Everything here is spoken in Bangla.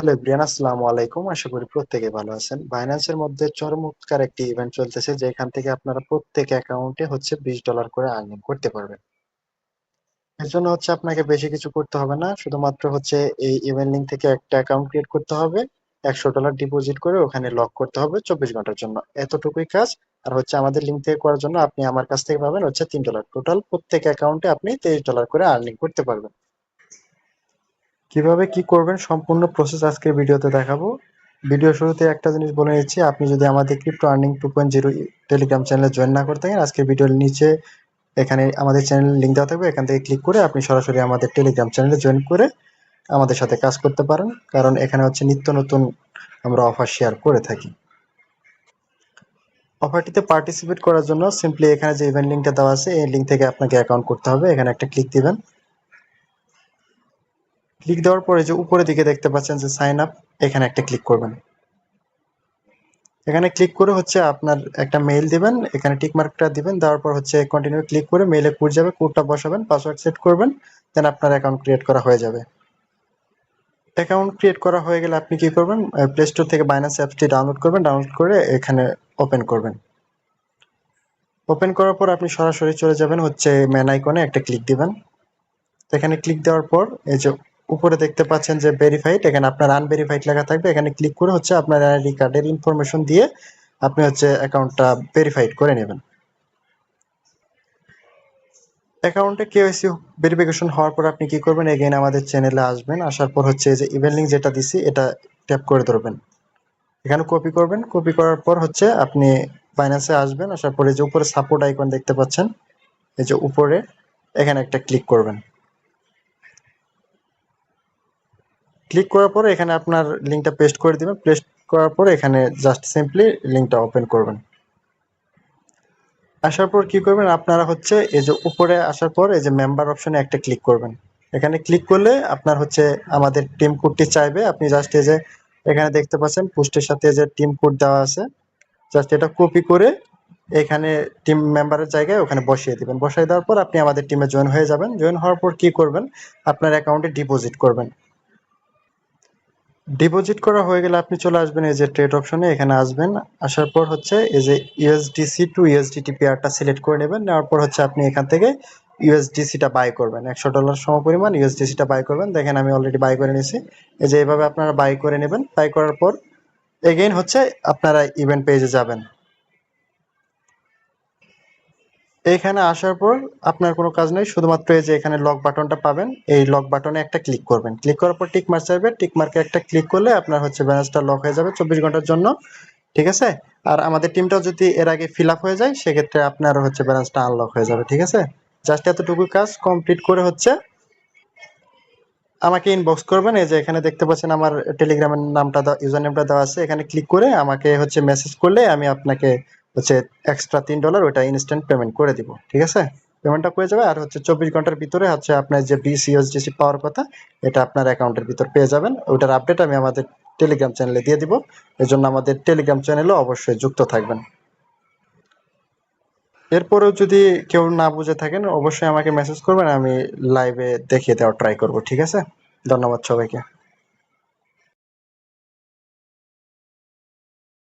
হ্যালো এভরিওয়ান, আসসালামু আলাইকুম। আশা করি প্রত্যেকে ভালো আছেন। বাইন্যান্সের মধ্যে চরমৎকার একটি ইভেন্ট চলতেছে, যেখান থেকে আপনারা প্রত্যেক অ্যাকাউন্টে $20 করে আর্নিং করতে পারবেন। এর জন্য আপনাকে বেশি কিছু করতে হবে না, শুধুমাত্র এই ইভেন্ট লিঙ্ক থেকে একটা অ্যাকাউন্ট ক্রিয়েট করতে হবে, $100 ডিপোজিট করে ওখানে লক করতে হবে 24 ঘন্টার জন্য। এতটুকুই কাজ। আর আমাদের লিঙ্ক থেকে করার জন্য আপনি আমার কাছ থেকে পাবেন $3। টোটাল প্রত্যেক অ্যাকাউন্টে আপনি $23 করে আর্নিং করতে পারবেন। কিভাবে কি করবেন সম্পূর্ণ প্রসেস আজকের ভিডিওতে দেখাবো। ভিডিও শুরুতে একটা জিনিস বলে নিচ্ছি, আপনি যদি আমাদের ক্রিপ্টো আর্নিং 2.0 টেলিগ্রাম চ্যানেলে জয়েন না করতে থাকেন, আজকের ভিডিওর নিচে এখানে আমাদের চ্যানেল লিঙ্ক দেওয়া থাকবে, এখান থেকে ক্লিক করে আপনি সরাসরি আমাদের টেলিগ্রাম চ্যানেলে জয়েন করে আমাদের সাথে কাজ করতে পারেন, কারণ এখানে নিত্য নতুন আমরা অফার শেয়ার করে থাকি। অফারটিতে পার্টিসিপেট করার জন্য সিম্পলি এখানে যে ইভেন্ট লিঙ্কটা দেওয়া আছে, এই লিঙ্ক থেকে আপনাকে অ্যাকাউন্ট করতে হবে। এখানে একটা ক্লিক দিবেন। ক্লিক দেওয়ার পরে যে উপরের দিকে দেখতে পাচ্ছেন যে সাইন আপ, এখানে একটা ক্লিক করবেন। এখানে ক্লিক করে আপনার একটা মেইল দিবেন, এখানে টিক মার্কটা দিবেন, দেওয়ার পর কন্টিনিউ ক্লিক করে মেইলে কোড যাবে, কোডটা বসাবেন, পাসওয়ার্ড সেট করবেন, দেন আপনার অ্যাকাউন্ট ক্রিয়েট করা হয়ে যাবে। অ্যাকাউন্ট ক্রিয়েট করা হয়ে গেলে আপনি কি করবেন, প্লে স্টোর থেকে বাইন্যান্স অ্যাপসটি ডাউনলোড করবেন, ডাউনলোড করে এখানে ওপেন করবেন। ওপেন করার পর আপনি সরাসরি চলে যাবেন মেন আইকনে একটা ক্লিক দিবেন। এখানে ক্লিক দেওয়ার পর এই যে উপরে দেখতে পাচ্ছেন যে ভেরিফাইড, এখানে আপনার আনভেরিফাইড লেখা থাকবে, এখানে ক্লিক করে আপনার আইডি কার্ডের ইনফরমেশন দিয়ে আপনি অ্যাকাউন্টটা ভেরিফাইড করে নেবেন। অ্যাকাউন্টে কেওয়াইসি ভেরিফিকেশন হওয়ার পর আপনি কি করবেন, এগেইন আমাদের চ্যানেলে আসবেন, আসার পর এই যে ইভেন্ট লিঙ্ক যেটা দিছি এটা ট্যাপ করে ধরবেন, এখানে কপি করবেন, কপি করার পর আপনি বাইন্যান্সে আসবেন, আসার পরে যে উপরে সাপোর্ট আইকন দেখতে পাচ্ছেন, এই যে উপরে এখানে একটা ক্লিক করবেন। ক্লিক করার পরে এখানে আপনার লিঙ্কটা পেস্ট করে দিবেন, পেস্ট করার পরে এখানে জাস্ট সিম্পলি লিঙ্কটা ওপেন করবেন। আসার পর কি করবেন, আপনারা এই যে উপরে আসার পর এই যে মেম্বার অপশনে একটা ক্লিক করবেন। এখানে ক্লিক করলে আপনার আমাদের টিম কোডটি চাইবে, আপনি জাস্ট এই যে এখানে দেখতে পাচ্ছেন পোস্টের সাথে যে টিম কোড দেওয়া আছে, জাস্ট এটা কপি করে এখানে টিম মেম্বারের জায়গায় ওখানে বসিয়ে দিবেন। বসিয়ে দেওয়ার পর আপনি আমাদের টিমে জয়েন হয়ে যাবেন। জয়েন হওয়ার পর কি করবেন, আপনার অ্যাকাউন্টে ডিপোজিট করবেন। ডিপোজিট করা হয়ে গেলে আপনি চলে আসবেন এই যে ট্রেড অপশনে, এখানে আসবেন, আসার পর এই যে ইউএসডিসি টু ইউএসডিটি পেয়ারটা সিলেক্ট করে নেবেন। নেওয়ার পর আপনি এখান থেকে ইউএসডিসিটা বাই করবেন, $100 সমপরিমাণ ইউএসডিসিটা বাই করবেন। দেখেন আমি অলরেডি বাই করে নিয়েছি। এই যে এইভাবে আপনারা বাই করে নেবেন। বাই করার পর এগেইন আপনারা ইভেন্ট পেজে যাবেন। এইখানে আসার পর আপনার কোনো কাজ নেই, শুধুমাত্র এই যে এখানে লক বাটনটা পাবেন, এই লক বাটনে একটা ক্লিক করবেন। ক্লিক করার পর টিক মার্ক চাইবে, টিক মার্কে একটা ক্লিক করলে আপনার ব্যালেন্সটা লক হয়ে যাবে 24 ঘন্টার জন্য। ঠিক আছে। আর আমাদের টিমটাও যদি এর আগে ফিল আপ হয়ে যায়, সেক্ষেত্রে আপনার ব্যালেন্সটা আনলক হয়ে যাবে। ঠিক আছে। জাস্ট এতটুকু কাজ কমপ্লিট করে আমাকে ইনবক্স করবেন। এই যে এখানে দেখতে পাচ্ছেন আমার টেলিগ্রামের নামটা, ইউজার নেমটা দেওয়া আছে, এখানে ক্লিক করে আমাকে মেসেজ করলে আমি আপনাকে এক্সট্রা $3 ওটা ইনস্ট্যান্ট পেমেন্ট করে দিব। ঠিক আছে। পেমেন্টটা পেয়ে যাবে। আর 24 ঘন্টার ভিতরে আপনার যে BCUSDC পাওয়ার কথা, এটা আপনার অ্যাকাউন্টের ভিতর পেয়ে যাবেন। ওটার আপডেট আমি আমাদের টেলিগ্রাম চ্যানেলে দিয়ে দিব। এজন্য আমাদের টেলিগ্রাম চ্যানেলও অবশ্যই যুক্ত থাকবেন। এরপরেও যদি কেউ না বুঝে থাকেন, অবশ্যই আমাকে মেসেজ করবেন, আমি লাইভে দেখিয়ে দেওয়ার ট্রাই করব। ঠিক আছে। ধন্যবাদ সবাইকে।